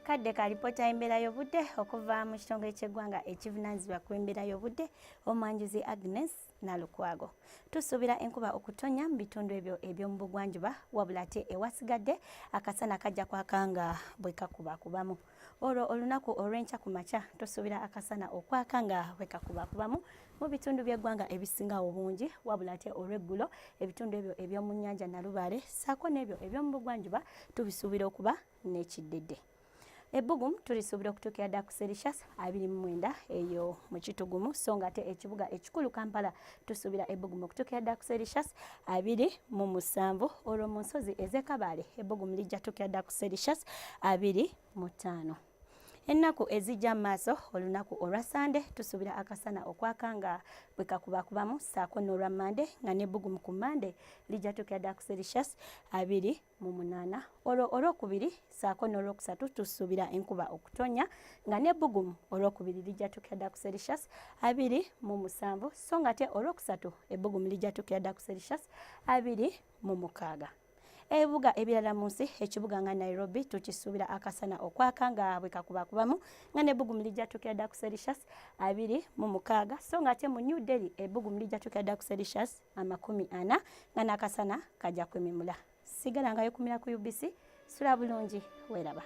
Kadde ka lipoota y'embeera y'obudde okuva mu kitongole ky'eggwanga ekivunaanyizibwa ku embeera y'obudde omwanjuzi Agnes Nalukwago. Tusuubira enkuba okutonya mu bitundu ebyo eby'omu bugwanjuba wabula ate ewasigadde akasana kajja kwaka nga bwe kakubakubamu. Olwo olunaku olw'enkya ku makya tusuubira akasana okwaka nga bwe kakubakubamu mu bitundu by'eggwanga ebisinga obungi wabula ate olw'eggulo ebitundu ebyo eby'omu nnyanja Nalubaale ssaako n'ebyo eby'omu bugwanjuba tubisuubira okuba n'ekiddedde. Ebbugumu tulisuubira okutuukira ddala ku Celsius 29 eyo mu kitugumu so nga ate ekibuga ekikulu Kampala tusuubira ebbugumu okutuukira ddala ku Celsius 27 olwo mu nsozi ez'e ebbugumu lijja tuukira ddala ku Celsius 25. Ennaku ezijja mu maaso olunaku olwa Sande tusuubira akasana okwaka nga bwe kakubakubamu ssaako n'olwa Mande nga n'ebbugumu ku Mande lijja tuukira ddala ku Celsius 28. Olwo olwokubiri ssaako n'olwokusatu tusuubira enkuba okutonya nga n'ebbugumu olwokubiri lijja tuukira ddala ku Celsius 27 so nga ate olwokusatu ebbugumu lijja tuukira ddala ku Celsius 26. Ebibuga ebirala mu nsi ekibuga nga Nairobi tukisuubira akasana okwaka nga bwe kakubakubamu nga n'ebbugumu lijja tuukira ddala ku Celsius 26 so nga ate mu New Delhi ebbugumu lijja tuukira ddala ku Celsius 40 nga n'akasana kajja kwememula. Sigala ngayo kumira ku UBC, sula bulungi, weeraba.